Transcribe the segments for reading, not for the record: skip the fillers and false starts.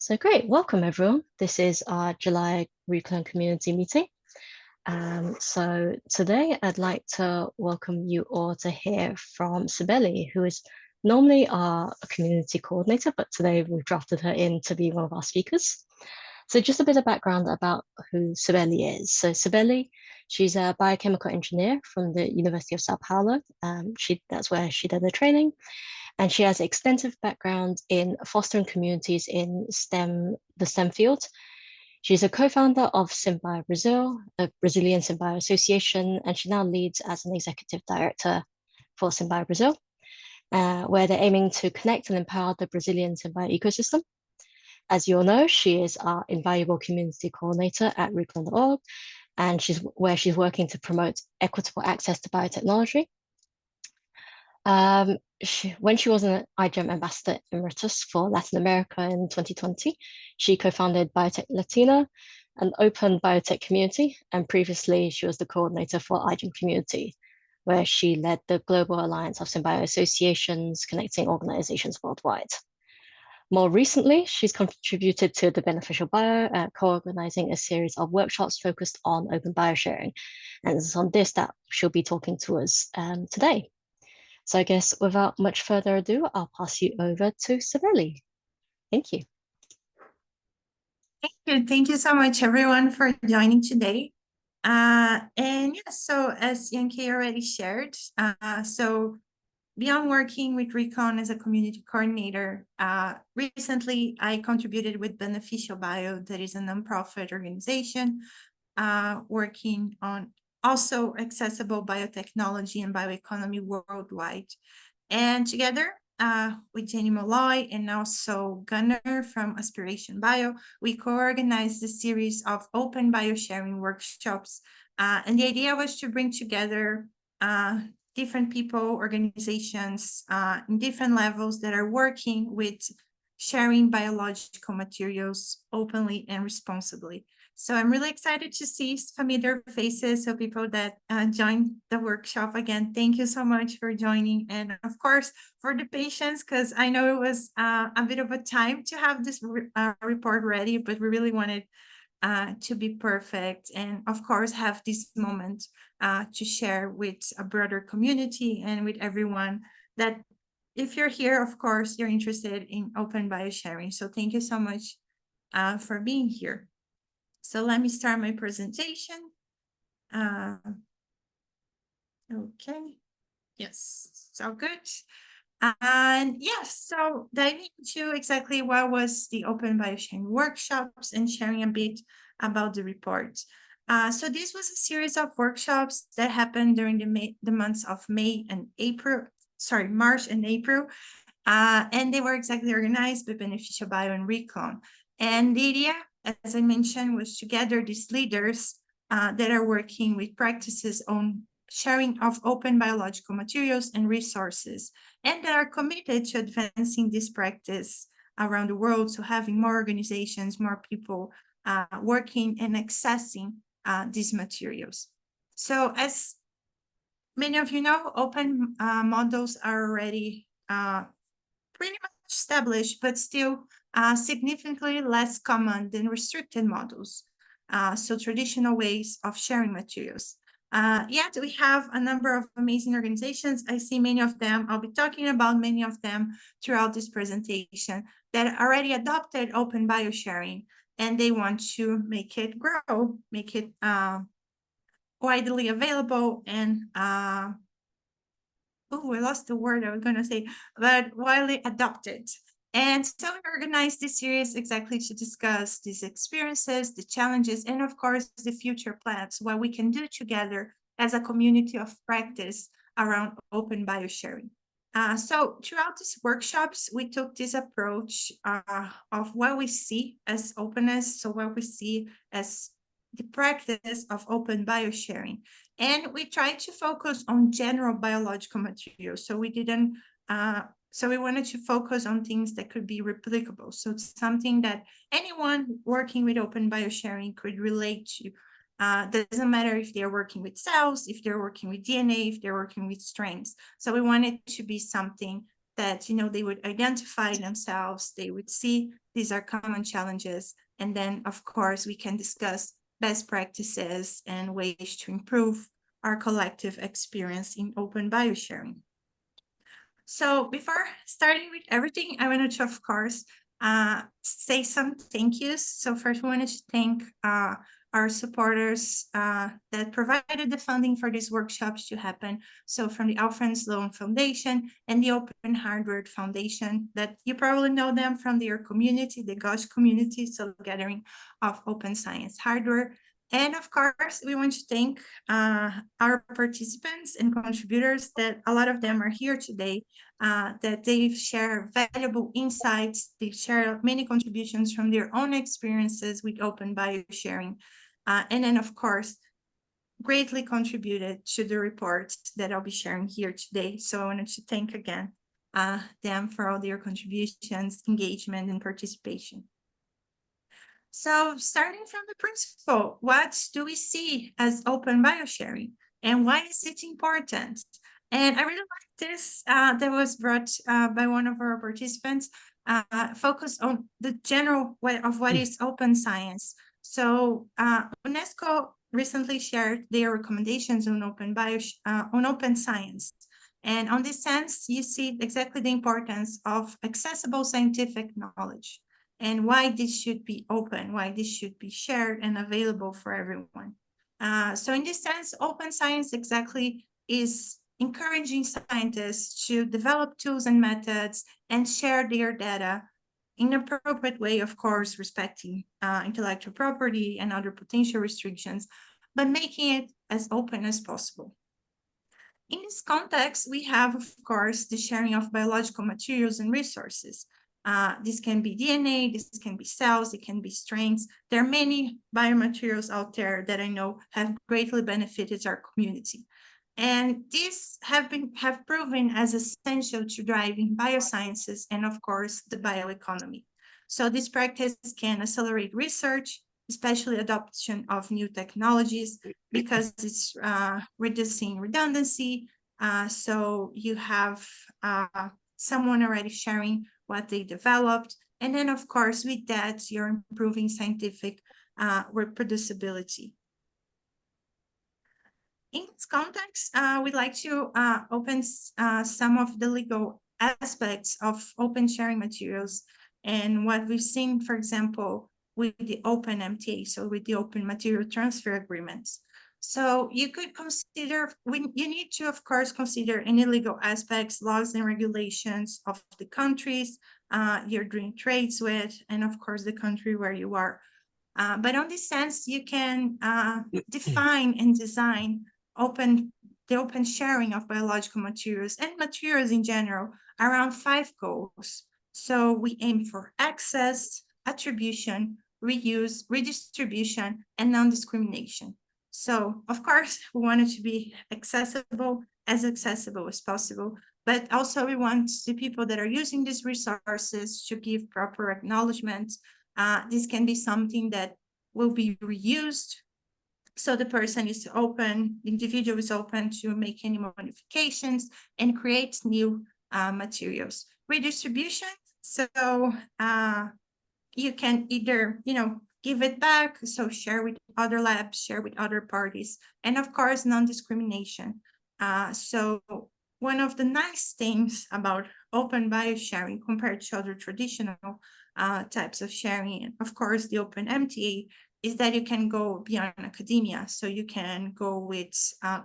So great, welcome everyone. This is our July Reclone community meeting. So today I'd like to welcome you all to hear from Cibele, who is normally our community coordinator, but today we've drafted her in to be one of our speakers. So just a bit of background about who Cibele is. So Cibele, she's a biochemical engineer from the University of Sao Paulo. That's where she did her training. And she has extensive background in fostering communities in the STEM field. She's a co-founder of Symbio Brazil, a Brazilian Symbio Association, and she now leads as an executive director for Symbio Brazil, where they're aiming to connect and empower the Brazilian Symbio ecosystem. As you all know, she is our invaluable community coordinator at Reclone.org, and she's working to promote equitable access to biotechnology. When she was an iGEM Ambassador Emeritus for Latin America in 2020, she co-founded Biotech Latina, an open biotech community, and previously she was the coordinator for iGEM Community, where she led the Global Alliance of Symbio Associations connecting organizations worldwide. More recently, she's contributed to the Beneficial Bio, co-organizing a series of workshops focused on open biosharing, and it's on this that she'll be talking to us today. So I guess without much further ado, I'll pass you over to Cibele. Thank you. Thank you so much, everyone, for joining today. And yes, so as Yankee already shared, so beyond working with Reclone as a community coordinator, recently I contributed with Beneficial Bio, that is a nonprofit organization working on also accessible biotechnology and bioeconomy worldwide. And together with Jenny Molloy and also Gunnar from Aspiration Bio, we co-organized a series of open biosharing workshops. And the idea was to bring together different people, organizations in different levels that are working with sharing biological materials openly and responsibly. So I'm really excited to see familiar faces of people that joined the workshop. Again, thank you so much for joining. And of course, for the patience, because I know it was a bit of a time to have this report ready, but we really wanted to be perfect. And of course, have this moment to share with a broader community and with everyone that if you're here, of course, you're interested in open biosharing. So thank you so much for being here. So let me start my presentation. Okay. Yes, so good. And yes, so diving into exactly what was the open biosharing workshops and sharing a bit about the report. So this was a series of workshops that happened during the months of March and April. And they were exactly organized by Beneficial Bio and Reclone. And the idea, as I mentioned, was to gather these leaders that are working with practices on sharing of open biological materials and resources, and that are committed to advancing this practice around the world. So having more organizations, more people working and accessing these materials. So as many of you know, open models are already pretty much established, but still significantly less common than restricted models. So traditional ways of sharing materials. Yet we have a number of amazing organizations. I see many of them. I'll be talking about many of them throughout this presentation that already adopted open biosharing, and they want to make it grow, make it widely available, and I lost the word I was going to say, but widely adopted. And so we organized this series exactly to discuss these experiences, the challenges, and of course, the future plans, what we can do together as a community of practice around open biosharing. So throughout these workshops, we took this approach of what we see as openness, so what we see as the practice of open biosharing. And we tried to focus on general biological materials. So we didn't, so we wanted to focus on things that could be replicable. So it's something that anyone working with open biosharing could relate to. Doesn't matter if they're working with cells, if they're working with DNA, if they're working with strains. So we wanted to be something that, they would identify themselves, they would see these are common challenges. And then, of course, we can discuss best practices and ways to improve our collective experience in open biosharing. So before starting with everything, I wanted to, of course, say some thank yous. So first, we wanted to thank our supporters that provided the funding for these workshops to happen. So from the Alfred Sloan Foundation and the Open Hardware Foundation, that you probably know them from their community, the GOSH community, so gathering of open science hardware. And of course, we want to thank our participants and contributors, that a lot of them are here today, that they share valuable insights, they share many contributions from their own experiences with open biosharing, and then, of course, greatly contributed to the reports that I'll be sharing here today. So I wanted to thank again them for all their contributions, engagement, and participation. So starting from the principle, what do we see as open biosharing and why is it important? And I really like this that was brought by one of our participants, focus on the general way of what is open science. So UNESCO recently shared their recommendations on on open science. And on this sense, you see exactly the importance of accessible scientific knowledge and why this should be open, why this should be shared and available for everyone. So in this sense, open science exactly is encouraging scientists to develop tools and methods and share their data in an appropriate way, of course, respecting intellectual property and other potential restrictions, but making it as open as possible. In this context, we have, of course, the sharing of biological materials and resources. This can be DNA, this can be cells, it can be strains. There are many biomaterials out there that I know have greatly benefited our community. And these have proven as essential to driving biosciences and, of course, the bioeconomy. So this practice can accelerate research, especially adoption of new technologies, because it's reducing redundancy. So you have someone already sharing what they developed. And then, of course, with that, you're improving scientific reproducibility. In this context, we'd like to open some of the legal aspects of open sharing materials and what we've seen, for example, with the open MTA, so with the open material transfer agreements. So you could consider, you need to, of course, consider any legal aspects, laws and regulations of the countries you're doing trades with, and of course, the country where you are. But on this sense, you can define and design the open sharing of biological materials and materials in general around 5 goals. So we aim for access, attribution, reuse, redistribution, and non-discrimination. So of course, we want it to be accessible as possible, but also we want the people that are using these resources to give proper acknowledgement. This can be something that will be reused. So the person is open, the individual is open to make any modifications and create new materials. Redistribution, so you can either, give it back, so share with other labs, share with other parties, and of course, non-discrimination. So one of the nice things about open biosharing compared to other traditional types of sharing, of course, the open MTA, is that you can go beyond academia. So you can go with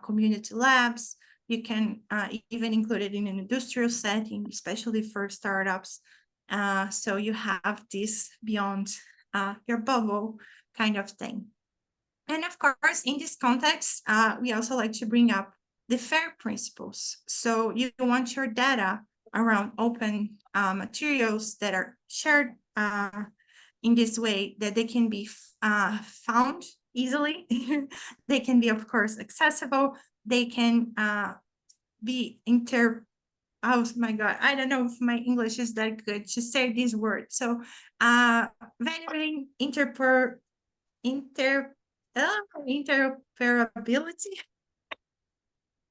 community labs, you can even include it in an industrial setting, especially for startups. So you have this beyond your bubble kind of thing. And of course, in this context, we also like to bring up the FAIR principles. So you want your data around open materials that are shared in this way, that they can be found easily. They can be, of course, accessible. They can be oh my God, I don't know if my English is that good to say this word. So valuing interoperability.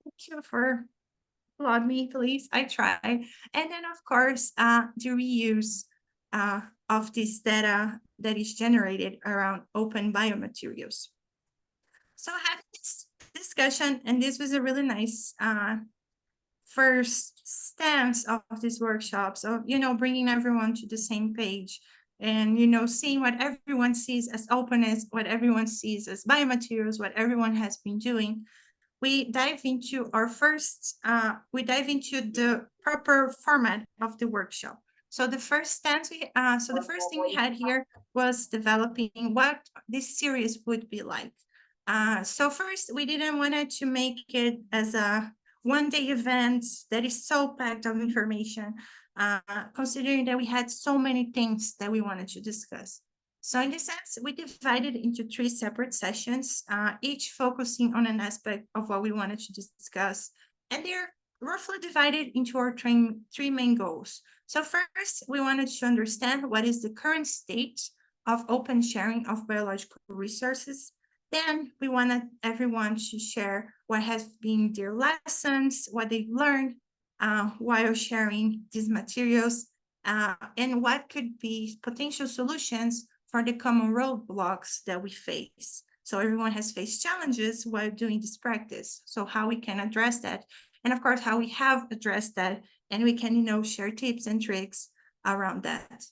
Thank you for applaud me, please. I try. And then, of course, the reuse of this data that is generated around open biomaterials. So having this discussion, and this was a really nice first stance of this workshop. So, bringing everyone to the same page and, seeing what everyone sees as openness, what everyone sees as biomaterials, what everyone has been doing. We dive into the proper format of the workshop. So the first thing we had here was developing what this series would be like. So first, we didn't want to make it as a one-day event that is so packed of information, considering that we had so many things that we wanted to discuss. So in this sense, we divided into 3 separate sessions, each focusing on an aspect of what we wanted to discuss. And they're roughly divided into our three main goals. So first, we wanted to understand what is the current state of open sharing of biological resources. Then we wanted everyone to share what has been their lessons, what they've learned while sharing these materials, and what could be potential solutions for the common roadblocks that we face. So everyone has faced challenges while doing this practice. So how we can address that, and of course how we have addressed that, and we can share tips and tricks around that.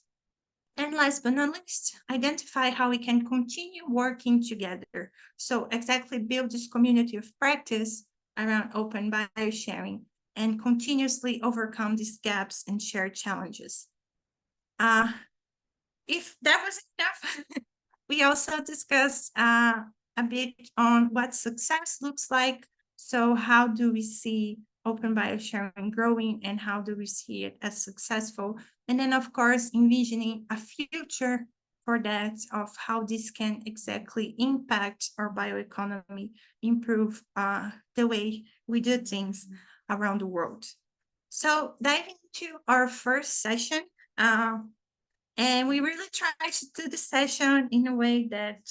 And last but not least, identify how we can continue working together. So exactly build this community of practice around open biosharing and continuously overcome these gaps and share challenges. If that was enough, we also discussed a bit on what success looks like. So how do we see open biosharing growing and how do we see it as successful? And then, of course, envisioning a future for that of how this can exactly impact our bioeconomy, improve the way we do things around the world. So diving into our first session, and we really tried to do the session in a way that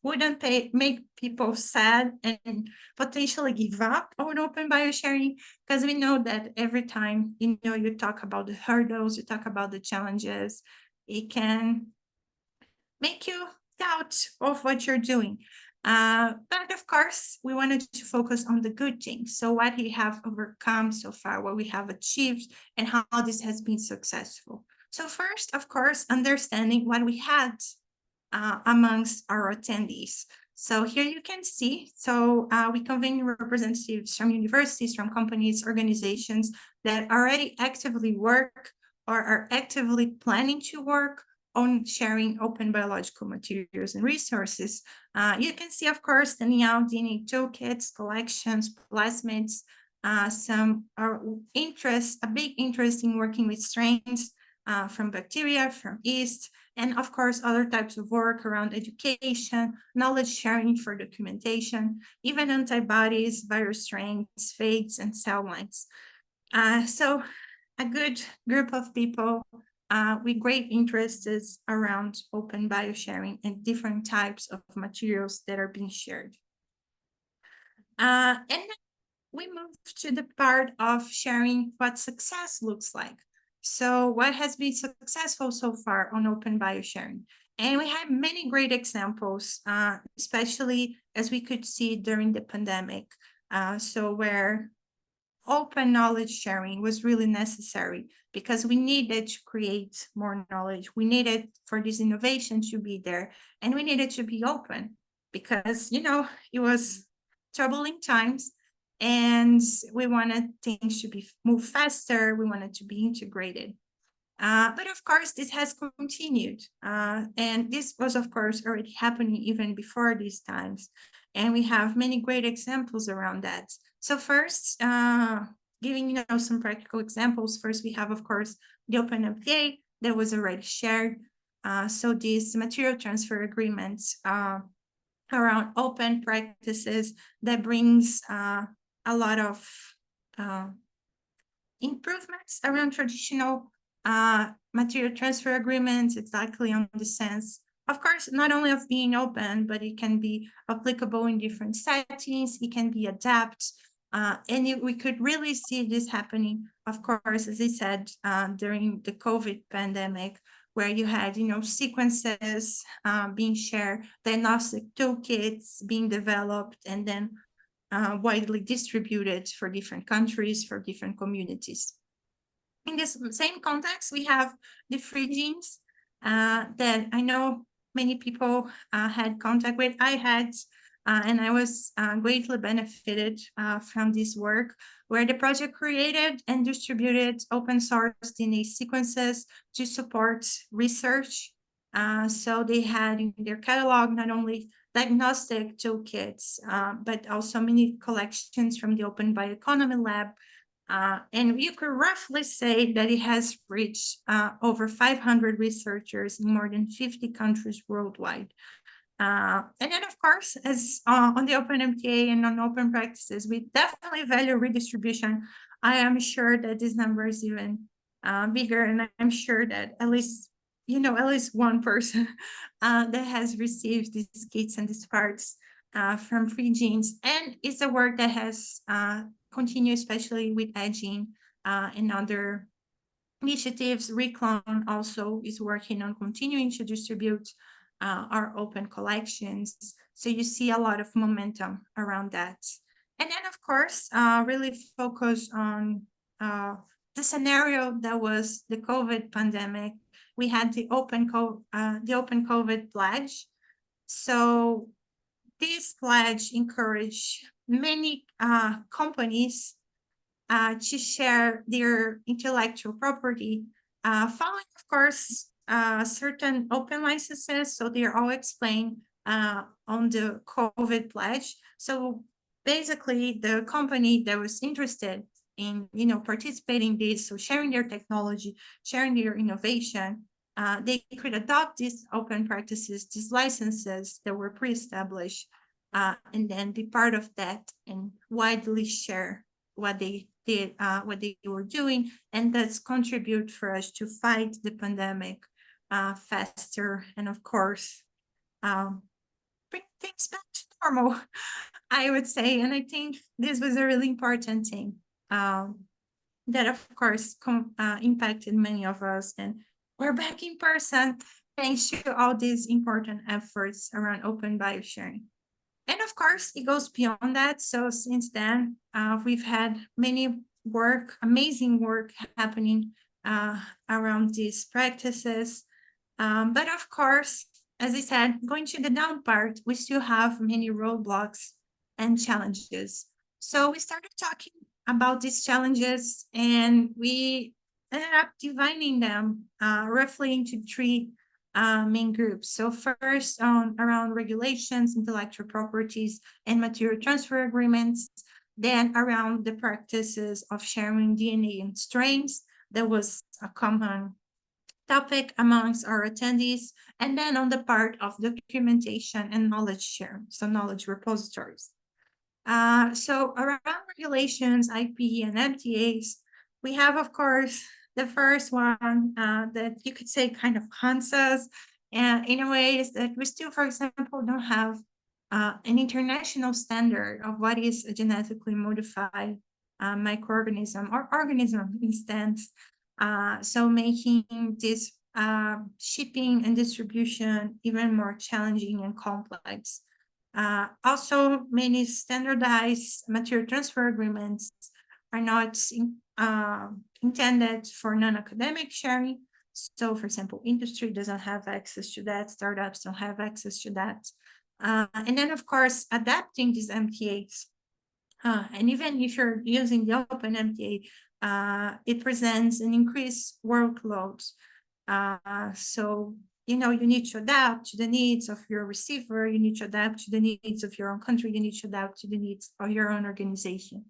wouldn't make people sad and potentially give up on open biosharing, because we know that every time you talk about the hurdles, you talk about the challenges, it can make you doubt of what you're doing. But of course, we wanted to focus on the good things. So what we have overcome so far, what we have achieved, and how this has been successful. So first, of course, understanding what we had amongst our attendees. So here you can see, we convene representatives from universities, from companies, organizations that already actively work or are actively planning to work on sharing open biological materials and resources. You can see, of course, standing out DNA toolkits, collections, plasmids, some a big interest in working with strains from bacteria, from yeast, and of course, other types of work around education, knowledge sharing for documentation, even antibodies, virus strains, phages, and cell lines. So a good group of people with great interests around open biosharing and different types of materials that are being shared. And then we move to the part of sharing what success looks like. So what has been successful so far on open biosharing? And we have many great examples, especially as we could see during the pandemic. So where open knowledge sharing was really necessary because we needed to create more knowledge. We needed for this innovation to be there, and we needed to be open because, it was troubling times and we wanted things to move faster. We wanted to be integrated. But of course, this has continued. And this was, of course, already happening even before these times. And we have many great examples around that. So first, giving some practical examples. First, we have, of course, the Open MPA that was already shared. So these material transfer agreements around open practices that brings a lot of improvements around traditional material transfer agreements, exactly on the sense, of course, not only of being open, but it can be applicable in different settings. It can be adapted We could really see this happening, of course, as I said, during the COVID pandemic, where you had, sequences being shared, diagnostic toolkits being developed, and then widely distributed for different countries, for different communities. In this same context, we have the free genes that I know many people had contact with. I had, and I was greatly benefited from this work, where the project created and distributed open source DNA sequences to support research. So they had in their catalog not only diagnostic toolkits, but also many collections from the Open Bioeconomy Lab, and you could roughly say that it has reached over 500 researchers in more than 50 countries worldwide. And then, of course, as on the Open MTA and on open practices, we definitely value redistribution. I am sure that this number is even bigger, and I'm sure that at least one person that has received these kits and these parts from free genes, and it's a work that has continued, especially with Edging and other initiatives. Reclone also is working on continuing to distribute our open collections. So you see a lot of momentum around that. And then, of course, really focus on the scenario that was the COVID pandemic. We had the open COVID pledge. So this pledge encouraged many companies to share their intellectual property, following, of course, certain open licenses. So they're all explained on the COVID pledge. So basically, the company that was interested in, participating in this, so sharing their technology, sharing their innovation, they could adopt these open practices, these licenses that were pre-established, and then be part of that and widely share what they did, what they were doing, and that's contribute for us to fight the pandemic faster, and of course, bring things back to normal, I would say. And I think this was a really important thing that, of course, impacted many of us, and we're back in person thanks to all these important efforts around open biosharing. And of course, it goes beyond that. So since then, we've had many amazing work happening around these practices. But of course, as I said, going to the down part, we still have many roadblocks and challenges. So we started talking about these challenges, and we ended up dividing them roughly into three main groups. So first, around regulations, intellectual properties, and material transfer agreements. Then around the practices of sharing DNA and strains. That was a common topic amongst our attendees. And then on the part of documentation and knowledge sharing, so knowledge repositories. So around regulations, IP, and MTAs, we have, of course, the first one that you could say kind of haunts us, and in a way is that we still, for example, don't have an international standard of what is a genetically modified microorganism or organism instance. So making this shipping and distribution even more challenging and complex. Also, many standardized material transfer agreements are not intended for non-academic sharing. So, for example, industry doesn't have access to that, startups don't have access to that. And then, of course, adapting these MTAs. And even if you're using the open MTA, it presents an increased workload. So you need to adapt to the needs of your receiver, you need to adapt to the needs of your own country, you need to adapt to the needs of your own organization.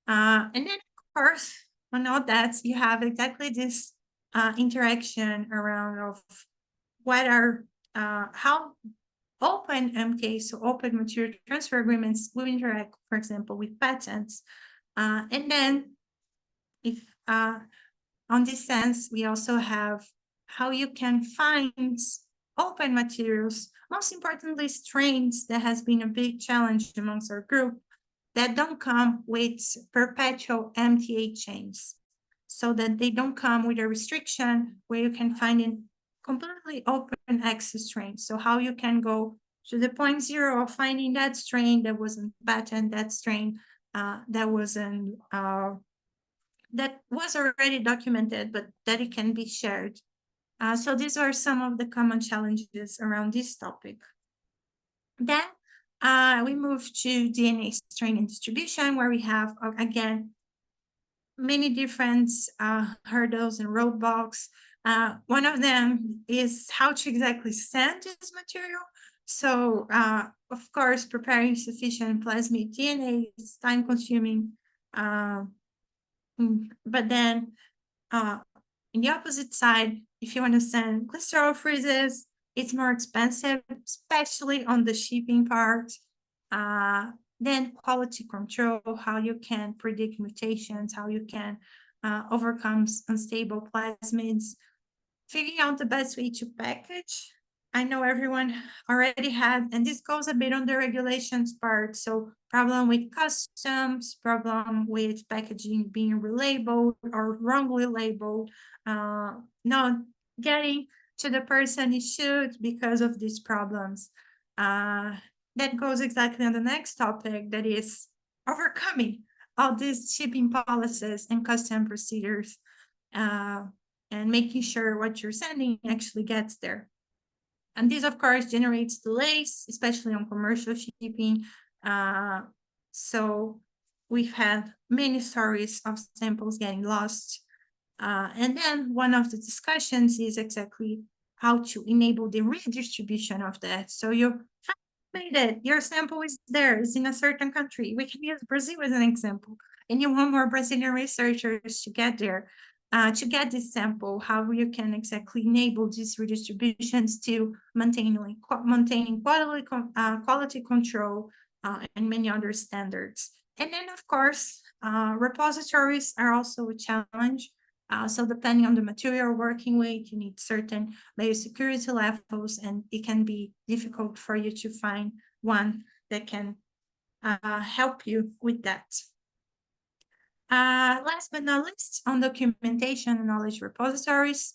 And then, of course, on all that, you have exactly this interaction around of what are, how open MTAs, so open material transfer agreements, will interact, for example, with patents. And then, if on this sense, we also have how you can find open materials, most importantly, strains. That has been a big challenge amongst our group. that don't come with perpetual MTA chains, so that they don't come with a restriction where you can find in completely open access strains. So how you can go to the point zero of finding that strain that wasn't patent, that strain that wasn't that was already documented, but that it can be shared. So these are some of the common challenges around this topic. Then we move to DNA strain and distribution, where we have, again, many different hurdles and roadblocks. One of them is how to exactly send this material. So, of course, preparing sufficient plasmid DNA is time consuming. But then in the opposite side, if you want to send glycerol freezes, it's more expensive, especially on the shipping part. Then quality control, how you can predict mutations, how you can overcome unstable plasmids, figuring out the best way to package. I know everyone already had, and this goes a bit on the regulations part. So problem with customs, problem with packaging being relabeled or wrongly labeled, not getting to the person it should because of these problems. That goes exactly on the next topic, that is overcoming all these shipping policies and custom procedures. And making sure what you're sending actually gets there. And this, of course, generates delays, especially on commercial shipping. So we've had many stories of samples getting lost. And then one of the discussions is exactly how to enable the redistribution of that. So you made it, your sample is there, it's in a certain country. We can use Brazil as an example. And you want more Brazilian researchers to get there, to get this sample, how you can exactly enable these redistributions to maintaining quality control and many other standards. And then, of course, repositories are also a challenge. So depending on the material working with, you need certain biosecurity levels, and it can be difficult for you to find one that can help you with that. Last but not least, on documentation and knowledge repositories.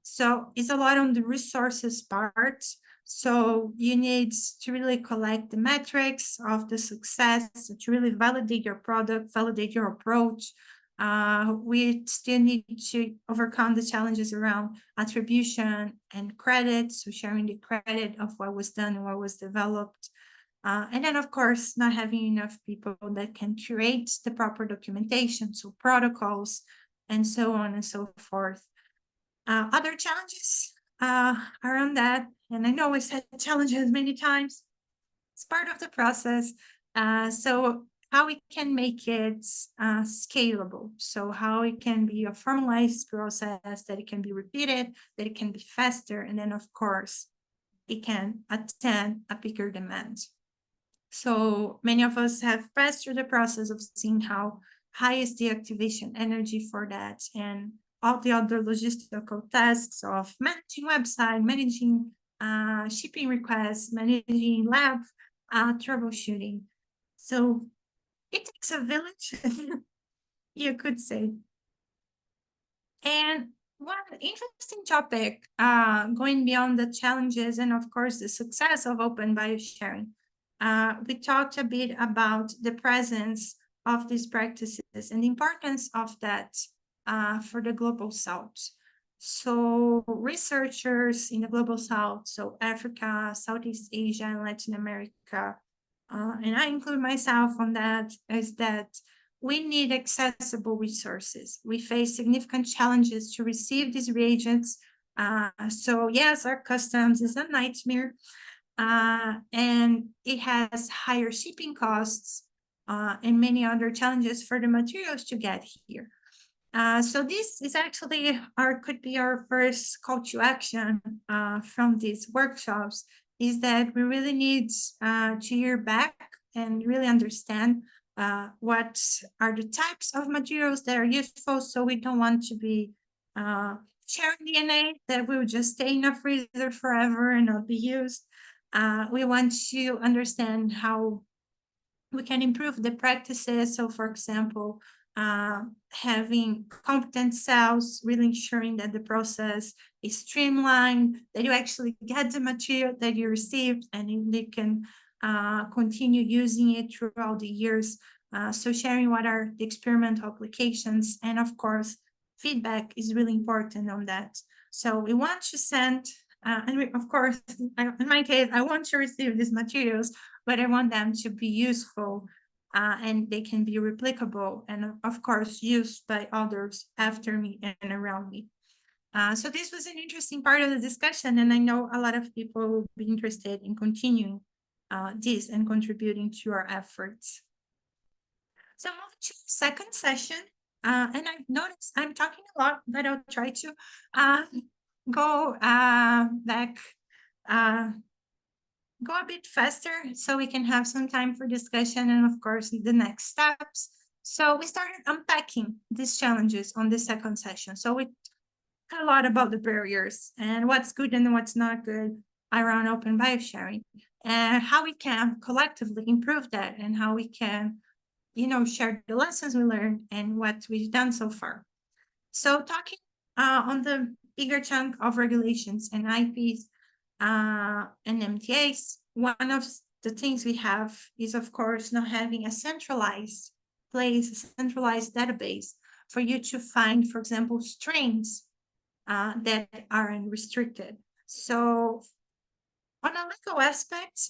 So it's a lot on the resources part. So you need to really collect the metrics of the success, to really validate your product, validate your approach. We still need to overcome the challenges around attribution and credit, so sharing the credit of what was done and what was developed. And then, of course, not having enough people that can curate the proper documentation, so protocols, and so on and so forth. Other challenges around that, and I know I said challenges many times, it's part of the process. So how we can make it scalable, so how it can be a formalized process, that it can be repeated, that it can be faster, and then, of course, it can attend a bigger demand. So many of us have passed through the process of seeing how high is the activation energy for that, and all the other logistical tasks of managing website, managing shipping requests, managing lab troubleshooting. So it takes a village, you could say. And one interesting topic, going beyond the challenges and, of course, the success of open biosharing, we talked a bit about the presence of these practices and the importance of that for the global south. So researchers in the global south, so Africa, Southeast Asia, and Latin America, and I include myself on that, is that we need accessible resources. We face significant challenges to receive these reagents. So yes, our customs is a nightmare, and it has higher shipping costs and many other challenges for the materials to get here. So this is actually could be our first call to action from these workshops, is that we really need to hear back and really understand what are the types of materials that are useful. So we don't want to be sharing DNA that will just stay in a freezer forever and not be used. We want to understand how we can improve the practices. So, for example, having competent cells, really ensuring that the process is streamlined, that you actually get the material that you received and you can continue using it throughout the years. So sharing what are the experimental applications, and of course, feedback is really important on that. So we want to send, of course, in my case, I want to receive these materials, but I want them to be useful and they can be replicable and, of course, used by others after me and around me. So this was an interesting part of the discussion, and I know a lot of people will be interested in continuing this and contributing to our efforts. So moving to the second session, and I've noticed I'm talking a lot, but I'll try to go back, go a bit faster so we can have some time for discussion and, of course, the next steps. So we started unpacking these challenges on the second session. So we talked a lot about the barriers and what's good and what's not good around open biosharing, and how we can collectively improve that, and how we can, share the lessons we learned and what we've done so far. So talking on the bigger chunk of regulations and IPs and MTAs, one of the things we have is, of course, not having a centralized place, a centralized database for you to find, for example, strains that are unrestricted. So on a legal aspect,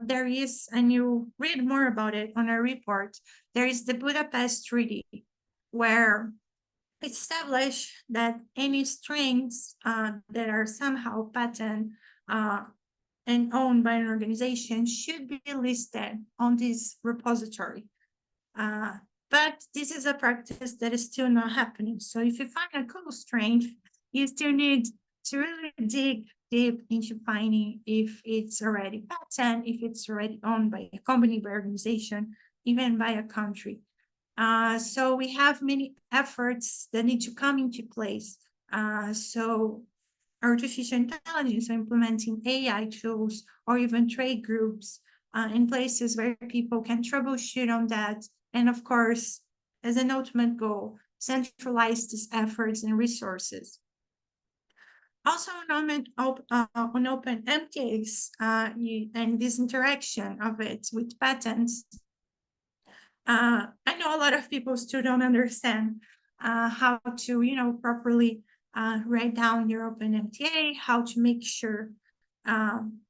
there is, and you read more about it on our report, there is the Budapest Treaty, where it's established that any strains that are somehow patent and owned by an organization should be listed on this repository. But this is a practice that is still not happening. So if you find a cool strain, you still need to really dig deep into finding if it's already patent, if it's already owned by a company, by organization, even by a country. So we have many efforts that need to come into place. So artificial intelligence, so implementing AI tools, or even trade groups in places where people can troubleshoot on that. And of course, as an ultimate goal, centralize these efforts and resources. Also on open MTAs and this interaction of it with patents, I know a lot of people still don't understand how to, properly write down your open MTA, how to make sure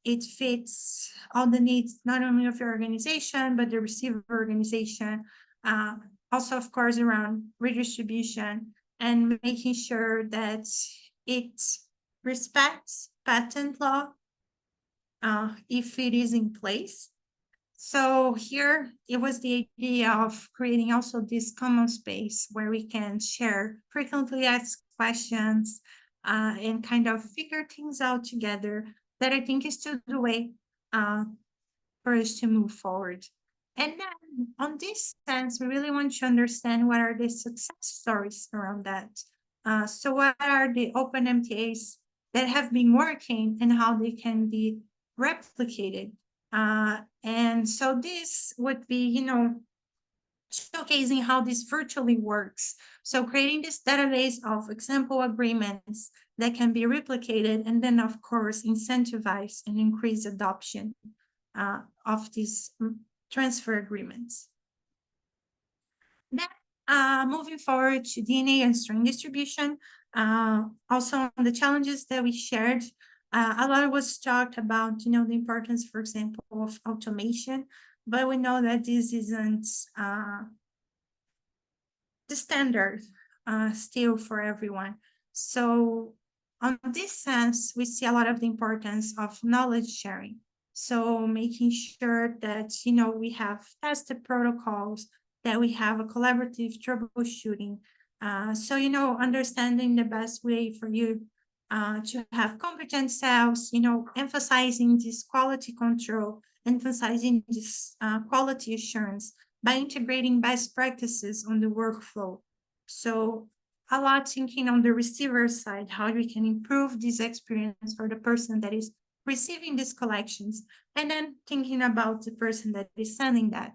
it fits all the needs, not only of your organization, but the receiver organization. Also, of course, around redistribution and making sure that it respects patent law if it is in place. So here it was the idea of creating also this common space where we can share frequently asked questions and kind of figure things out together, that I think is still the way for us to move forward. And then on this sense, we really want to understand what are the success stories around that. So what are the open MTAs that have been working and how they can be replicated. And so this would be, showcasing how this virtually works. So creating this database of example agreements that can be replicated, and then of course incentivize and increase adoption of these transfer agreements. Then moving forward to DNA and strain distribution, also on the challenges that we shared, a lot was talked about, the importance, for example, of automation, but we know that this isn't the standard still for everyone. So on this sense, we see a lot of the importance of knowledge sharing. So making sure that, we have tested protocols, that we have a collaborative troubleshooting. So, understanding the best way for you to have competent cells, emphasizing this quality control, emphasizing this quality assurance by integrating best practices on the workflow. So a lot thinking on the receiver side, how we can improve this experience for the person that is receiving these collections, and then thinking about the person that is sending that.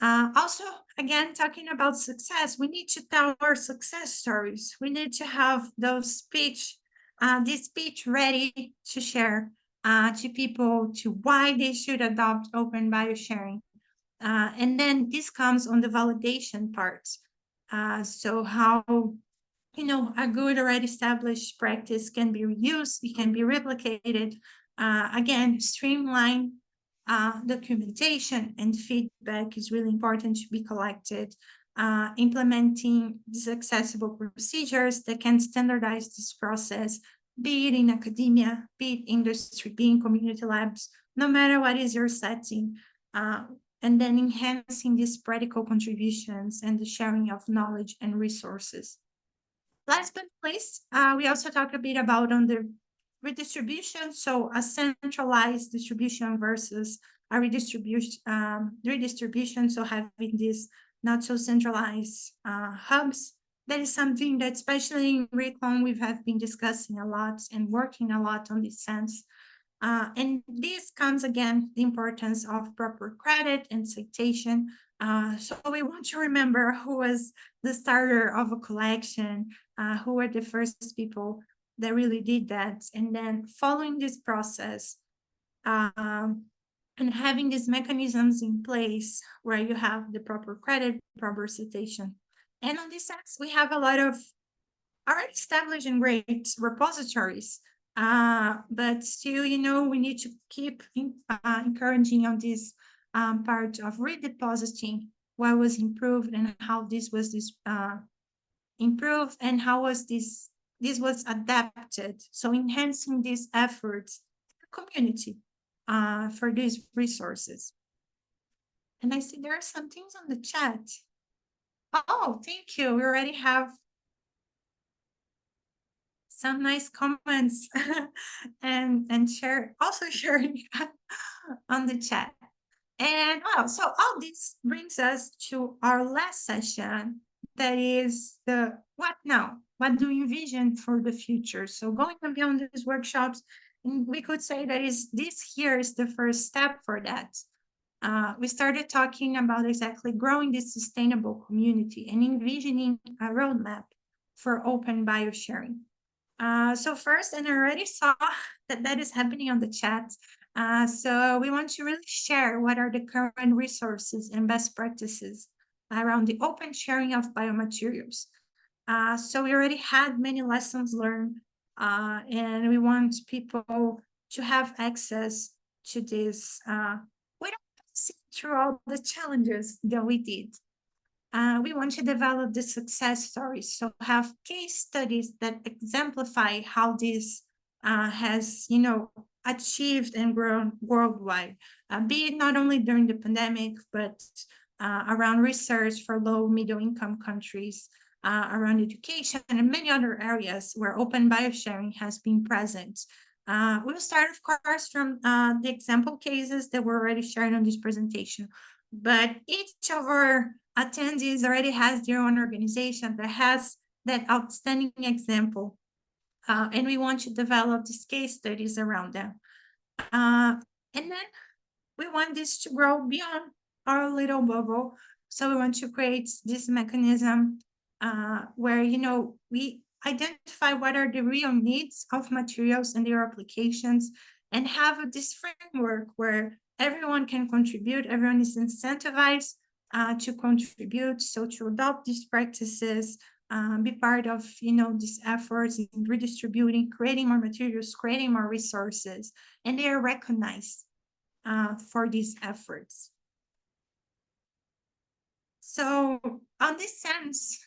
Also, again, talking about success, we need to tell our success stories. We need to have this speech ready to share to people to why they should adopt open biosharing. And then this comes on the validation part. So how a good already established practice can be reused, it can be replicated. Again, streamline documentation and feedback is really important to be collected. Implementing these accessible procedures that can standardize this process, be it in academia, be it industry, be in community labs, no matter what is your setting. And then enhancing these practical contributions and the sharing of knowledge and resources. Last but not least, we also talked a bit about on the redistribution. So a centralized distribution versus a redistribution. So having these not so centralized hubs. That is something that, especially in Reclone, we have been discussing a lot and working a lot on this sense. And this comes again, the importance of proper credit and citation. So we want to remember who was the starter of a collection, who were the first people that really did that. And then following this process and having these mechanisms in place where you have the proper credit, proper citation. And on this sense, we have a lot of are established in great repositories. But still, we need to keep encouraging on this part of redepositing what was improved and how this was improved and how was this was adapted. So enhancing these efforts in the community for these resources. And I see there are some things on the chat. Oh, thank you. We already have some nice comments and sharing on the chat. And wow, so all this brings us to our last session, that is the what now? What do you envision for the future? So going beyond these workshops, we could say that this here is the first step for that. We started talking about exactly growing this sustainable community and envisioning a roadmap for open biosharing. So first, and I already saw that is happening on the chat. So we want to really share what are the current resources and best practices around the open sharing of biomaterials. So we already had many lessons learned, and we want people to have access to this. We don't see through all the challenges that we did. We want to develop the success stories, so have case studies that exemplify how this has, achieved and grown worldwide, be it not only during the pandemic, but around research for low, middle income countries, around education, and many other areas where open biosharing has been present. We'll start, of course, from the example cases that were already shared on this presentation, but each of our attendees already has their own organization that has that outstanding example. And we want to develop these case studies around them. And then we want this to grow beyond our little bubble. So we want to create this mechanism where, we identify what are the real needs of materials and their applications, and have this framework where everyone can contribute, everyone is incentivized to contribute, so to adopt these practices, be part of these efforts in redistributing, creating more materials, creating more resources, and they are recognized for these efforts. So on this sense,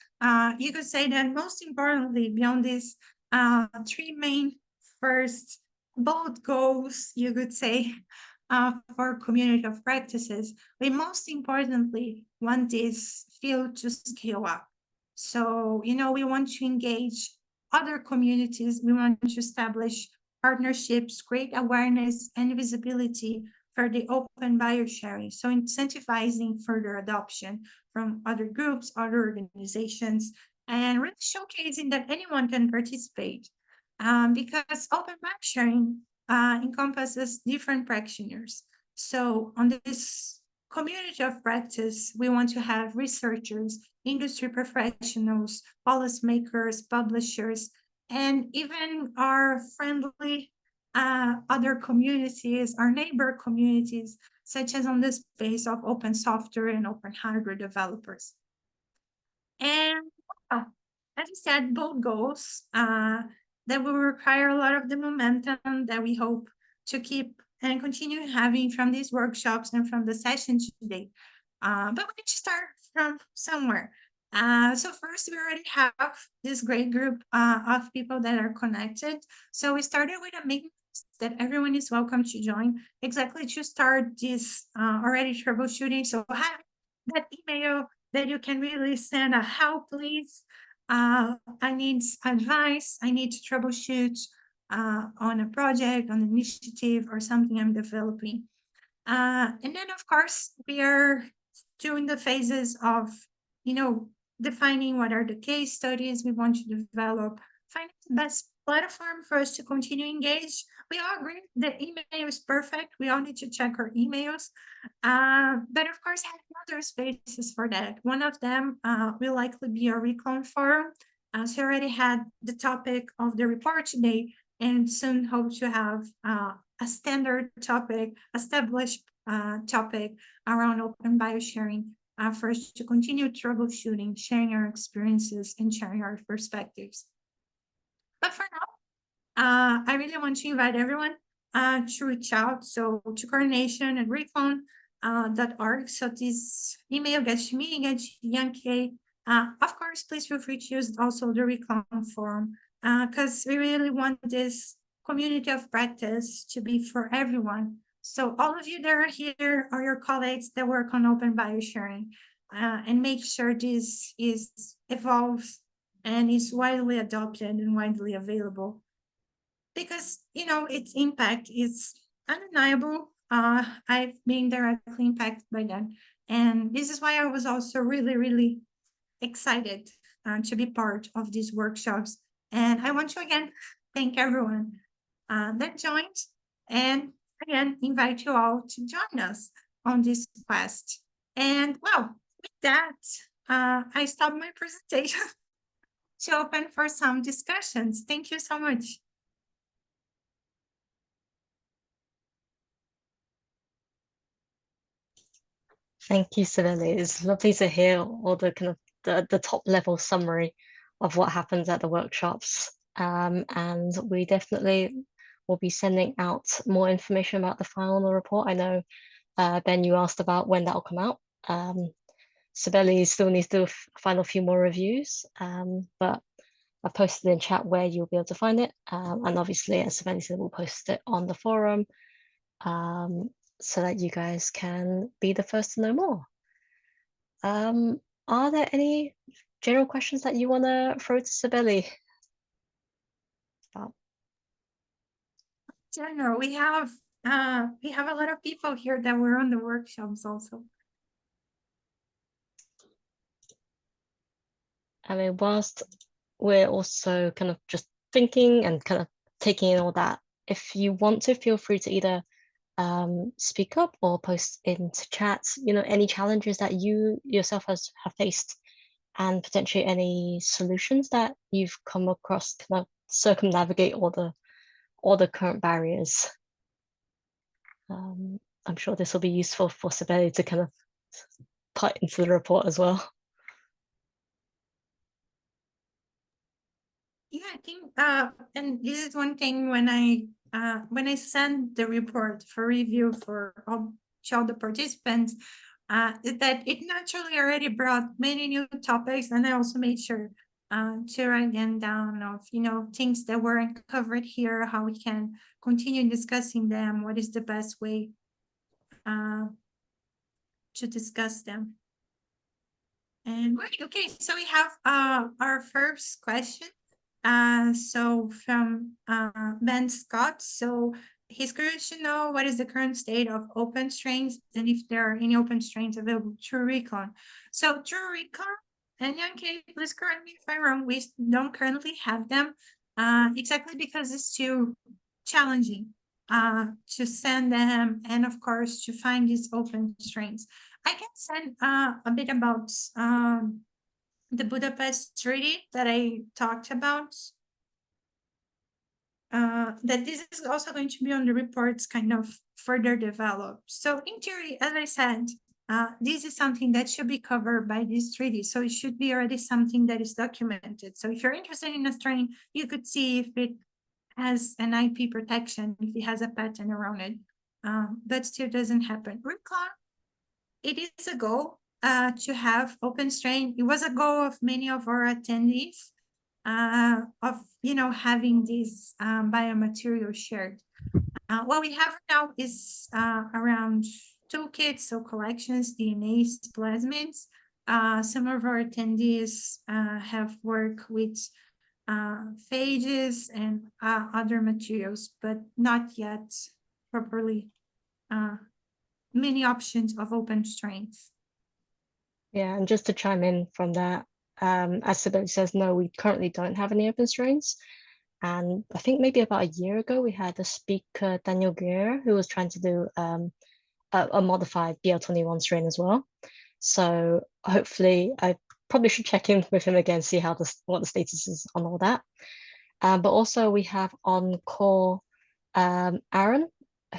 you could say that most importantly, beyond these three main first bold goals, you could say, for community of practices, we most importantly want this field to scale up. So, we want to engage other communities. We want to establish partnerships, create awareness and visibility for the open biosharing. So incentivizing further adoption from other groups, other organizations, and really showcasing that anyone can participate. Because open biosharing encompasses different practitioners. So on this community of practice, we want to have researchers, industry professionals, policymakers, publishers, and even our friendly other communities, our neighbor communities, such as on the space of open software and open hardware developers. And as I said, both goals that will require a lot of the momentum that we hope to keep and continue having from these workshops and from the sessions today. But we need to start from somewhere. So first, we already have this great group of people that are connected. So we started with a mailing list that everyone is welcome to join, exactly to start this already troubleshooting. So have that email that you can really send a help, please. I need advice. I need to troubleshoot on a project, on an initiative, or something I'm developing. And then, of course, we are doing the phases of, defining what are the case studies we want to develop, finding the best platform for us to continue engage. We all agree the email is perfect. We all need to check our emails. But of course, having other spaces for that. One of them will likely be a Reclone forum. So I already had the topic of the report today, and soon hope to have a standard topic, established topic around open biosharing for us to continue troubleshooting, sharing our experiences, and sharing our perspectives. But for now, I really want to invite everyone to reach out. So to coordination at reclone.org. So this email gets to me, gets to Yankee. Of course, please feel free to use also the Reclone forum because we really want this community of practice to be for everyone. So all of you that are here are your colleagues that work on open biosharing and make sure this is evolves and is widely adopted and widely available because its impact is undeniable. I've been directly impacted by that, and this is why I was also really, really excited to be part of these workshops. And I want to again thank everyone that joined, and again invite you all to join us on this quest. And well, with that, I stop my presentation to open for some discussions. Thank you so much. Thank you, Cibele. It's lovely to hear all the kind of the top level summary of what happens at the workshops. And we definitely will be sending out more information about the final report. I know, Ben, you asked about when that will come out. Cibele still needs to do a final few more reviews, but I've posted in chat where you'll be able to find it. And obviously, as Cibele said, we'll post it on the forum. So that you guys can be the first to know more. Are there any general questions that you want to throw to Cibele? General, we have a lot of people here that were on the workshops also. I mean, whilst we're also kind of just thinking and kind of taking in all that, if you want to, feel free to either speak up or post into chats, any challenges that you yourself have faced and potentially any solutions that you've come across to kind of circumnavigate all the current barriers. I'm sure this will be useful for Cibele to kind of put into the report as well. Yeah, I think and this is one thing when I send the report for review for all the participants, that it naturally already brought many new topics, and I also made sure to write them down of things that weren't covered here, how we can continue discussing them, what is the best way to discuss them. And great, okay, so we have our first question. So from Ben Scott. So he's curious to know what is the current state of open strains and if there are any open strains available through Reclone. So through Reclone, and Yankee, please correct me if I'm wrong, we don't currently have them exactly because it's too challenging to send them, and of course to find these open strains. I can send a bit about the Budapest Treaty that I talked about. That this is also going to be on the reports kind of further developed. So in theory, as I said, this is something that should be covered by this treaty. So it should be already something that is documented. So if you're interested in a strain, you could see if it has an IP protection, if it has a patent around it. But still doesn't happen. Reclone, it is a goal to have open strain. It was a goal of many of our attendees of having these biomaterials shared. What we have now is around toolkits, so collections, DNAs, plasmids. Some of our attendees have worked with phages and other materials, but not yet properly many options of open strains. Yeah, and just to chime in from that, as Cibele says, no, we currently don't have any open strains. And I think maybe about a year ago, we had a speaker, Daniel Guerra, who was trying to do a modified BL21 strain as well. So hopefully, I probably should check in with him again, see how what the status is on all that. But also we have on call Aaron,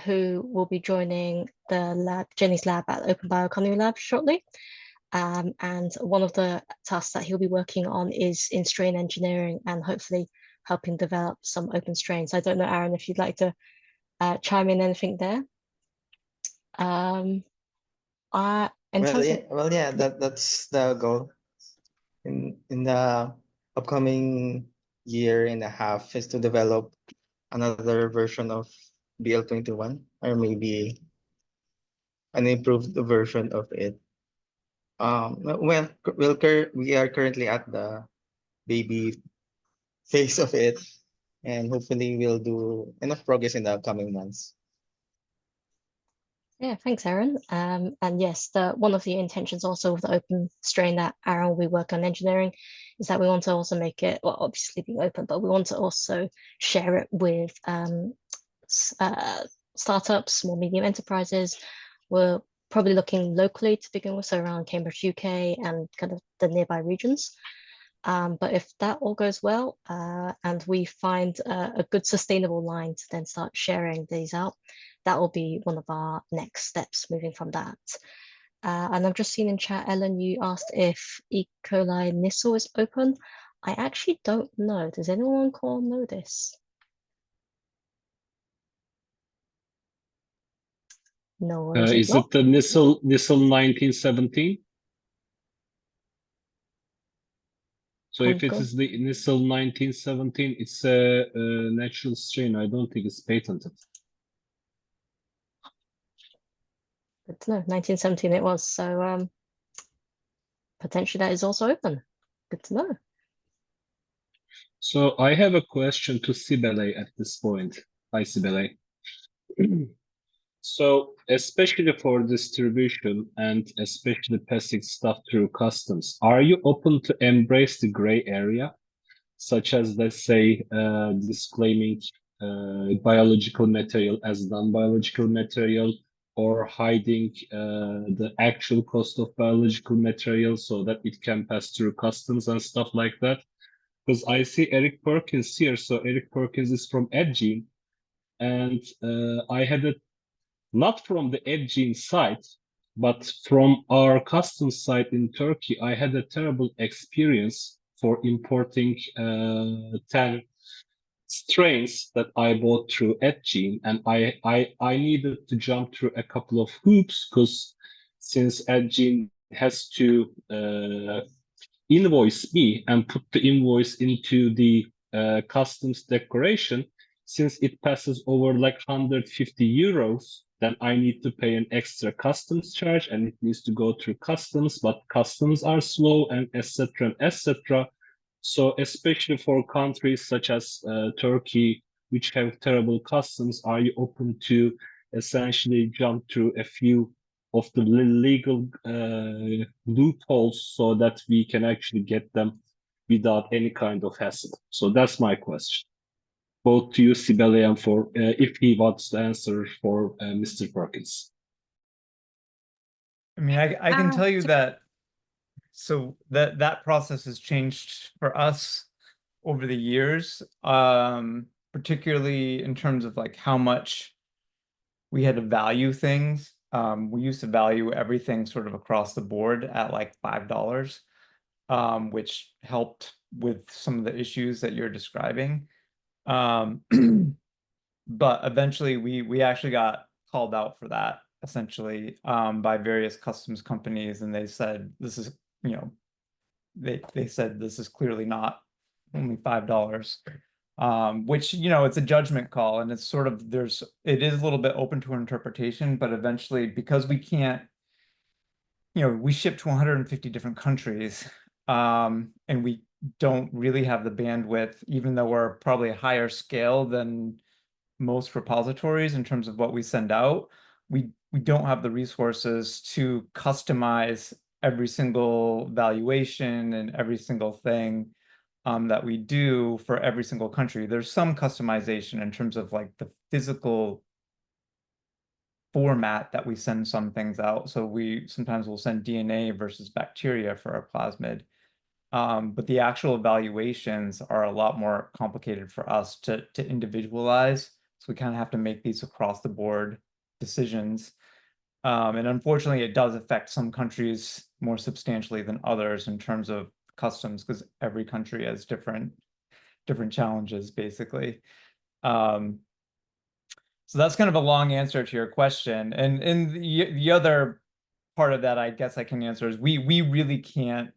who will be joining the lab, Jenny's lab at Open Bioeconomy Lab shortly. And one of the tasks that he'll be working on is in strain engineering and hopefully helping develop some open strains. I don't know, Aaron, if you'd like to chime in anything there. That's the goal in the upcoming year and a half is to develop another version of BL21 or maybe an improved version of it. We are currently at the baby phase of it, and hopefully we'll do enough progress in the upcoming months. Yeah, thanks, Aaron. And yes, one of the intentions also of the open strain that Aaron will be working on engineering is that we want to also make it, well, obviously be open, but we want to also share it with startups, small, medium enterprises. We're probably looking locally to begin with, so around Cambridge, UK, and kind of the nearby regions. But if that all goes well and we find a good sustainable line to then start sharing these out, that will be one of our next steps moving from that. And I've just seen in chat, Ellen, you asked if E. coli Nissle is open. I actually don't know. Does anyone on call know this? No worries. Is it the Nissle 1917? So if it is the Nissle 1917, it's a natural strain. I don't think it's patented. Good to know. 1917 it was. So potentially that is also open. Good to know. So I have a question to Cibele at this point. Hi, Cibele. So especially for distribution and especially passing stuff through customs, are you open to embrace the gray area, such as, let's say, disclaiming biological material as non-biological material, or hiding the actual cost of biological material so that it can pass through customs and stuff like that? Because I see Eric Perkins here. So Eric Perkins is from Edgene, and I had a, not from the Edgene site, but from our customs site in Turkey, I had a terrible experience for importing 10 strains that I bought through Edgene, and I needed to jump through a couple of hoops because since Edgene has to invoice me and put the invoice into the customs declaration, since it passes over like 150 euros, then I need to pay an extra customs charge and it needs to go through customs, but customs are slow and etc. and etc. So especially for countries such as Turkey, which have terrible customs, are you open to essentially jump through a few of the legal loopholes so that we can actually get them without any kind of hassle? So that's my question. both to you, Cibele, and for if he wants to answer for Mr. Perkins. I mean, I can tell you So- that, so that process has changed for us over the years, particularly in terms of like how much we had to value things. We used to value everything sort of across the board at like $5, which helped with some of the issues that you're describing. But eventually we actually got called out for that, essentially, by various customs companies, and they said this is, you know, they said this is clearly not only $5. Which, you know, it's a judgment call, and it's sort of it is a little bit open to interpretation, but eventually, because we can't, you know, we ship to 150 different countries, and we don't really have the bandwidth, even though we're probably a higher scale than most repositories in terms of what we send out. We don't have the resources to customize every single valuation and every single thing that we do for every single country. There's some customization in terms of like the physical format that we send some things out. So we sometimes will send DNA versus bacteria for our plasmid. But the actual evaluations are a lot more complicated for us to individualize. So we kind of have to make these across the board decisions. And unfortunately, it does affect some countries more substantially than others in terms of customs, because every country has different challenges, basically. So that's kind of a long answer to your question. And the other part of that, I guess I can answer, is we really can't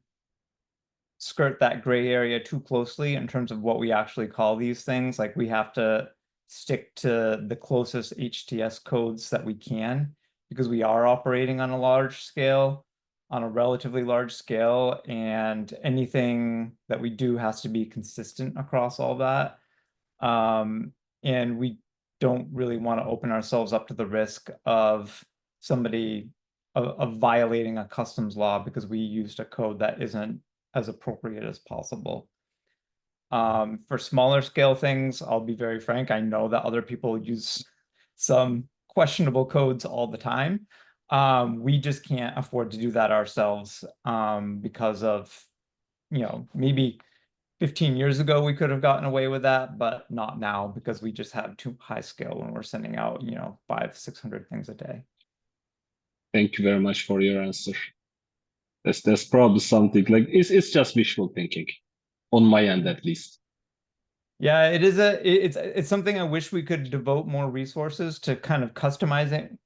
skirt that gray area too closely in terms of what we actually call these things. Like, we have to stick to the closest HTS codes that we can, because we are operating on a large scale, on a relatively large scale, and anything that we do has to be consistent across all that. And we don't really want to open ourselves up to the risk of somebody of violating a customs law because we used a code that isn't as appropriate as possible. For smaller scale things, I'll be very frank, I know that other people use some questionable codes all the time. We just can't afford to do that ourselves, because of, you know, maybe 15 years ago we could have gotten away with that, but not now, because we just have too high scale when we're sending out, you know, 500-600 things a day. Thank you very much for your answer. That's probably something like it's just wishful thinking, on my end at least. Yeah, it's something I wish we could devote more resources to, kind of customizing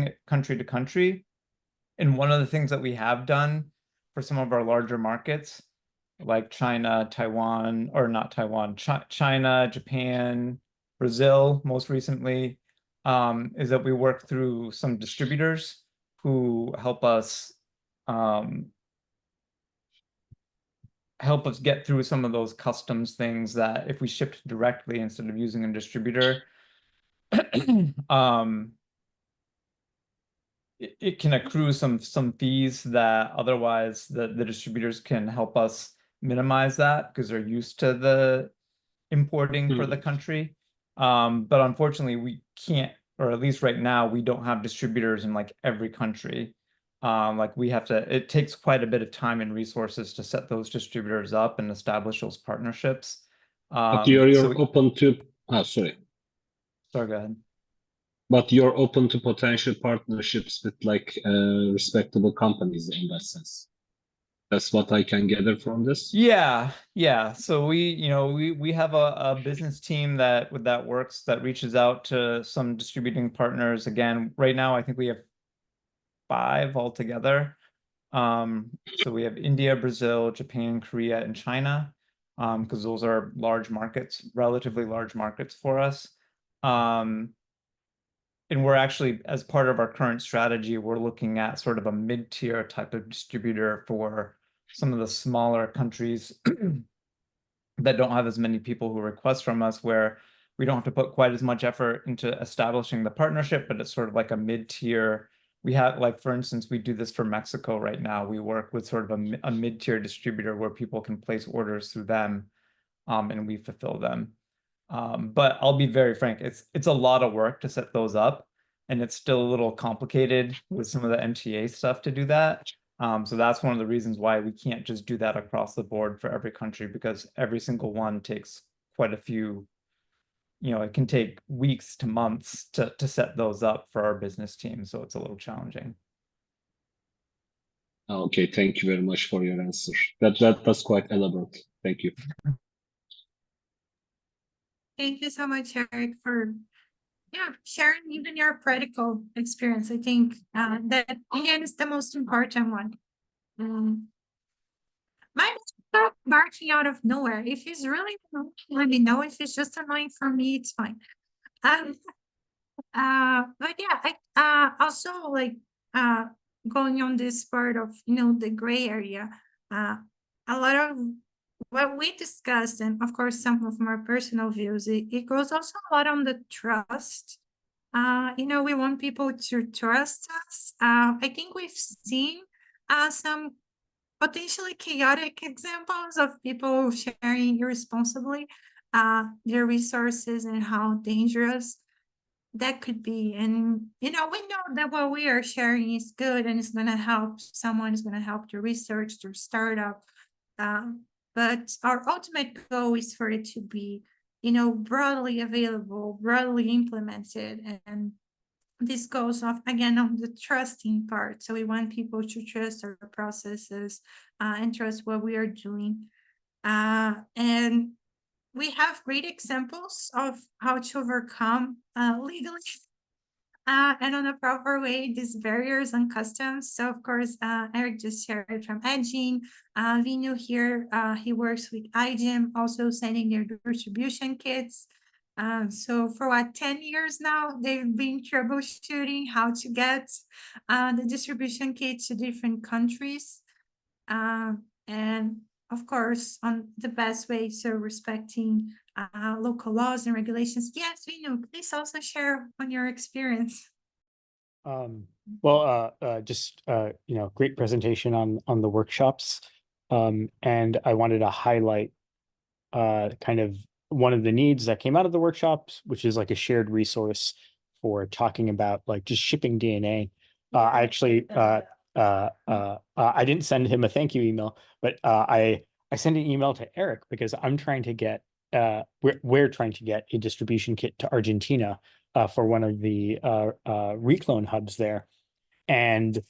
it country to country. And one of the things that we have done for some of our larger markets, like China, Taiwan, or not Taiwan, China, Japan, Brazil, most recently, is that we work through some distributors who help us get through some of those customs things that if we shipped directly instead of using a distributor, it can accrue some fees that otherwise the distributors can help us minimize that, because they're used to the importing for the country. But unfortunately, we can't, or at least right now, we don't have distributors in like every country. Like, we have to, it takes quite a bit of time and resources to set those distributors up and establish those partnerships. But you're so open to, sorry. Sorry, go ahead. But you're open to potential partnerships with like respectable companies in that sense. That's what I can gather from this. Yeah. So we have a business team that works, that reaches out to some distributing partners. Again, right now I think we have 5 altogether. So we have India, Brazil, Japan, Korea, and China, because those are large markets, relatively large markets for us. And we're actually, as part of our current strategy, we're looking at sort of a mid-tier type of distributor for some of the smaller countries that don't have as many people who request from us, where we don't have to put quite as much effort into establishing the partnership, but it's sort of like a mid-tier. We have, like, for instance, we do this for Mexico right now. We work with sort of a mid-tier distributor where people can place orders through them, and we fulfill them. But I'll be very frank, it's a lot of work to set those up, and it's still a little complicated with some of the MTA stuff to do that. So that's one of the reasons why we can't just do that across the board for every country, because every single one takes quite a few, it can take weeks to months to set those up for our business team. So it's a little challenging. Okay, thank you very much for your answer. That was quite elaborate. Thank you. Thank you so much, Eric, for sharing even your practical experience. I think that again is the most important one. Mine is not barking out of nowhere. If it's really annoying, let me know. If it's just annoying for me, it's fine. But yeah, I also like going on this part of the gray area. A lot of what we discussed, and of course some of my personal views, it goes also a lot on the trust. We want people to trust us. I think we've seen some potentially chaotic examples of people sharing irresponsibly their resources and how dangerous that could be. And we know that what we are sharing is good and it's going to help someone, is going to help the research, their startup. But our ultimate goal is for it to be broadly available, broadly implemented. And this goes off again on the trusting part. So we want people to trust our processes and trust what we are doing. And we have great examples of how to overcome legally and on a proper way these barriers and customs. So of course, Eric just shared from Edgene. Vinu here, he works with iGEM, also sending their distribution kits. So for 10 years now, they've been troubleshooting how to get the distribution kits to different countries. And of course, on the best way, so respecting local laws and regulations. Yes, Vinu, please also share on your experience. Just great presentation on the workshops. And I wanted to highlight kind of one of the needs that came out of the workshops, which is like a shared resource for talking about like just shipping DNA. I actually I didn't send him a thank you email, but I sent an email to Eric because I'm trying to get we're trying to get a distribution kit to Argentina for one of the Reclone hubs there, and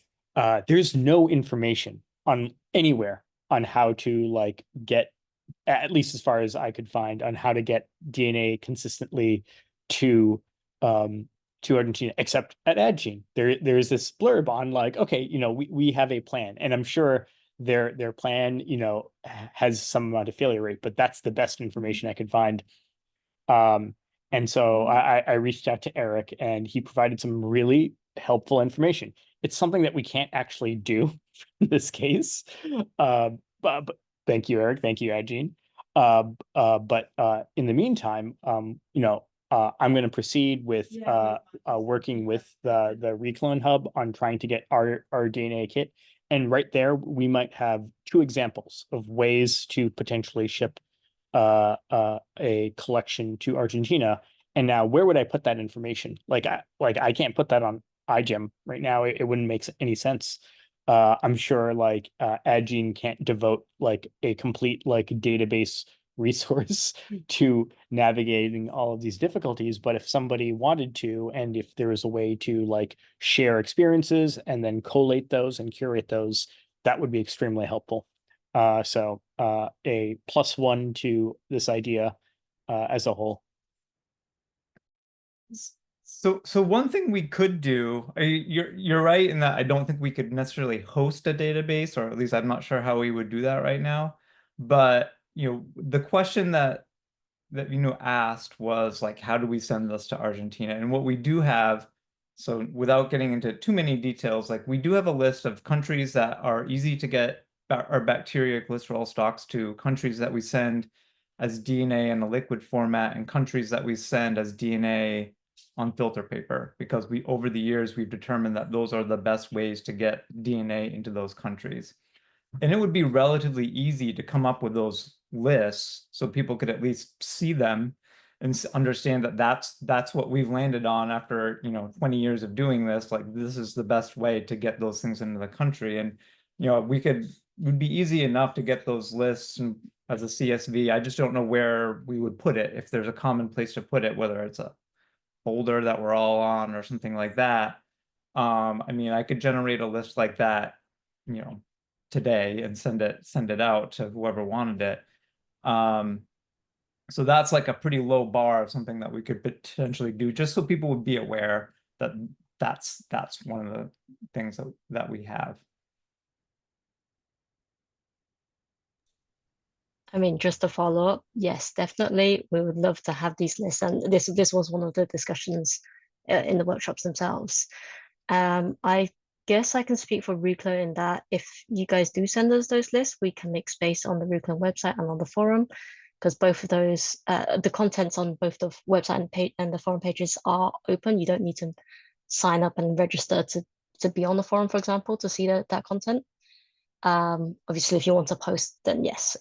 there's no information on anywhere on how to like get, at least as far as I could find, on how to get DNA consistently to Argentina, except at Edgene. There's this blurb on like, okay, we have a plan, and I'm sure their plan, has some amount of failure rate, but that's the best information I could find. And so I reached out to Eric, and he provided some really helpful information. It's something that we can't actually do in this case. But thank you, Eric. Thank you, Edgene. But in the meantime, I'm going to proceed with working with the Reclone hub on trying to get our DNA kit. And right there, we might have two examples of ways to potentially ship a collection to Argentina. And now, where would I put that information? Like I can't put that on iGEM right now. It wouldn't make any sense. I'm sure like Edgene can't devote like a complete like database resource to navigating all of these difficulties. But if somebody wanted to, and if there was a way to like share experiences and then collate those and curate those, that would be extremely helpful. So a +1 to this idea as a whole. So one thing we could do, you're right in that I don't think we could necessarily host a database, or at least I'm not sure how we would do that right now. But the question that asked was like, how do we send this to Argentina? And what we do have, so without getting into too many details, like we do have a list of countries that are easy to get our bacteria glycerol stocks to, countries that we send as DNA in a liquid format, and countries that we send as DNA on filter paper, because over the years we've determined that those are the best ways to get DNA into those countries. And it would be relatively easy to come up with those lists so people could at least see them and understand that that's what we've landed on after, 20 years of doing this. Like, this is the best way to get those things into the country. And, would be easy enough to get those lists as a CSV. I just don't know where we would put it, if there's a common place to put it, whether it's a folder that we're all on or something like that. I mean, I could generate a list like that, today and send it out to whoever wanted it. So that's like a pretty low bar of something that we could potentially do, just so people would be aware that that's one of the things that we have. I mean, just to follow up, yes, definitely, we would love to have these lists, and this was one of the discussions in the workshops themselves. I guess I can speak for Reclone in that if you guys do send us those lists, we can make space on the Reclone website and on the forum, because both of those, the contents on both the website and the forum pages are open. You don't need to sign up and register to be on the forum, for example, to see that content. Obviously, if you want to post, then yes,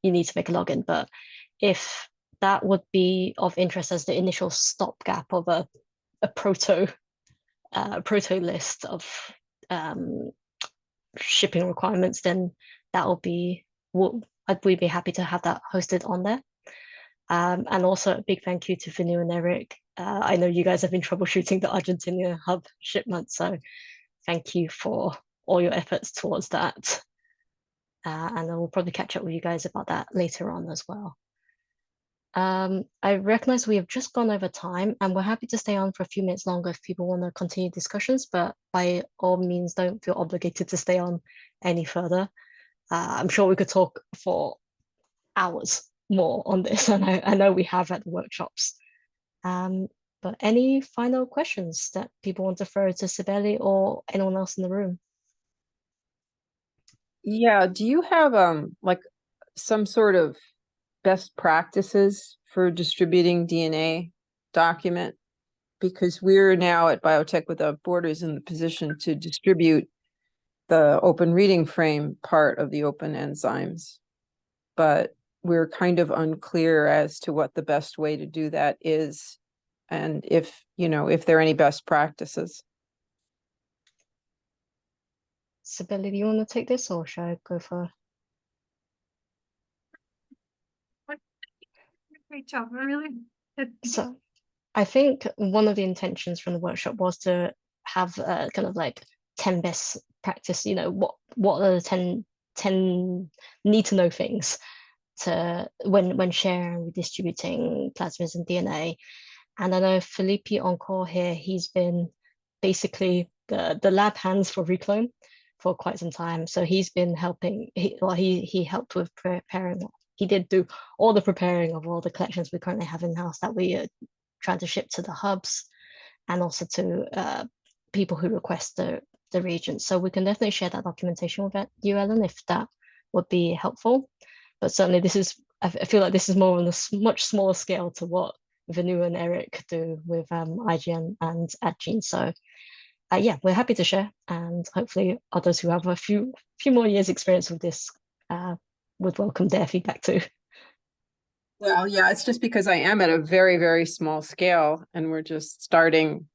you need to make a login. But if that would be of interest as the initial stopgap of a proto list of shipping requirements, then that will be we'd be happy to have that hosted on there. And also a big thank you to Vinu and Eric. I know you guys have been troubleshooting the Argentina hub shipment, so thank you for all your efforts towards that. And I will probably catch up with you guys about that later on as well. I recognize we have just gone over time, and we're happy to stay on for a few minutes longer if people want to continue discussions, but by all means, don't feel obligated to stay on any further. I'm sure we could talk for hours more on this, and I know we have at the workshops. But any final questions that people want to throw to Cibele or anyone else in the room? Yeah, do you have like some sort of best practices for distributing DNA document? Because we're now at Biotech Without Borders in the position to distribute the open reading frame part of the open enzymes, but we're kind of unclear as to what the best way to do that is, and if there are any best practices. Cibele, do you want to take this, or should I go for? Great job, really. So I think one of the intentions from the workshop was to have kind of like 10 best practice, what are the 10 need to know things to when sharing, redistributing plasmids and DNA. And I know Felipe Encore here, he's been basically the lab hands for Reclone for quite some time. So he's been helping, he helped with preparing, he did do all the preparing of all the collections we currently have in-house that we are trying to ship to the hubs, and also to people who request the reagents. So we can definitely share that documentation with you, Ellen, if that would be helpful. But certainly I feel like this is more on a much smaller scale to what Vinu and Eric do with IGN and AdGene. So yeah, we're happy to share, and hopefully others who have a few more years experience with this would welcome their feedback too. Well, yeah, it's just because I am at a very, very small scale and we're just starting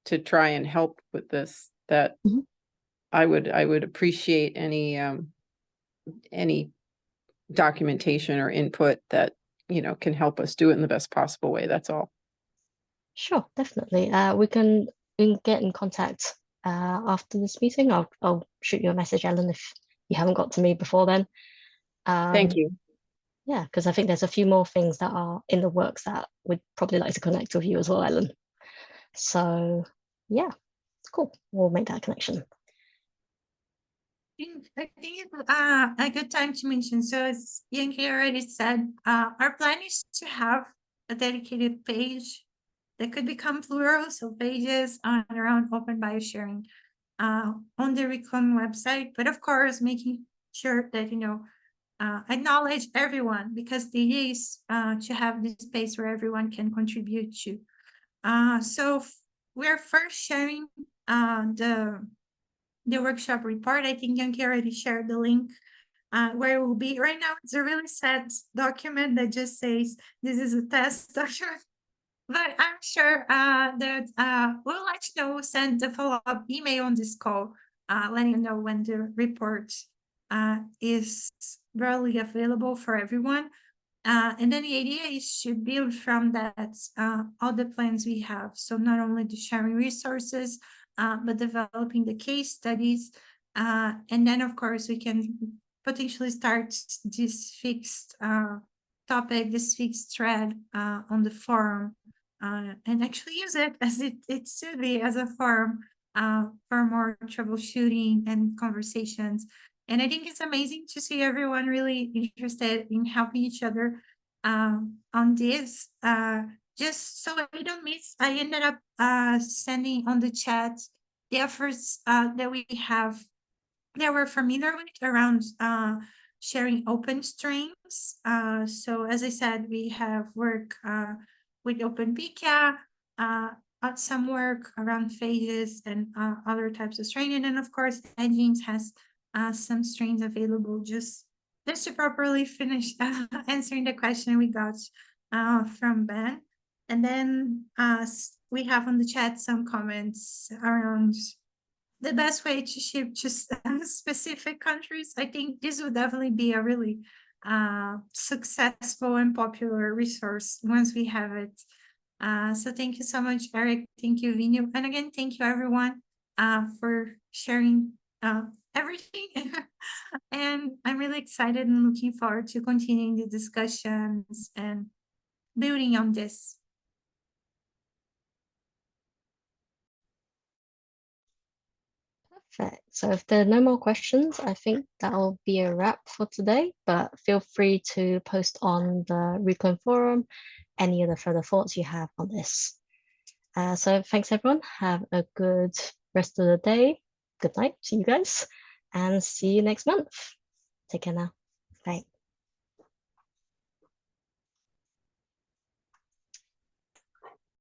to try and help with this, that I would appreciate any documentation or input that can help us do it in the best possible way. That's all. Sure, definitely. We can get in contact after this meeting. I'll shoot you a message, Ellen, if you haven't got to me before then. Thank you. Yeah, because I think there's a few more things that are in the works that we'd probably like to connect with you as well, Ellen. So yeah, cool. We'll make that connection. I think it's a good time to mention. So as Yankee already said, our plan is to have a dedicated page that could become plural, so pages on around open biosharing on the Reclone website. But of course, making sure that acknowledge everyone, because the idea is to have this space where everyone can contribute to. So we're first sharing the workshop report. I think Yankee already shared the link where we'll be. Right now, it's a really sad document that just says this is a test document. But I'm sure that we'll let you know, send a follow-up email on this call, letting you know when the report is broadly available for everyone. And then the idea is to build from that all the plans we have. So not only the sharing resources, but developing the case studies. And then, of course, we can potentially start this fixed topic, this fixed thread on the forum, and actually use it as it should be, as a forum for more troubleshooting and conversations. And I think it's amazing to see everyone really interested in helping each other on this. Just so I don't miss, I ended up sending on the chat the efforts that we have, that we're familiar with around sharing open streams. So as I said, we have work with OpenPICA, some work around phases and other types of training. And of course, Reagent has some streams available just to properly finish answering the question we got from Ben. And then we have on the chat some comments around the best way to ship just specific countries. I think this would definitely be a really successful and popular resource once we have it. So thank you so much, Eric. Thank you, Vinu. And again, thank you everyone for sharing everything. And I'm really excited and looking forward to continuing the discussions and building on this. Perfect. So if there are no more questions, I think that'll be a wrap for today, but feel free to post on the Reclone forum any other further thoughts you have on this. So thanks everyone. Have a good rest of the day. Good night to you guys, and see you next month. Take care now. Bye.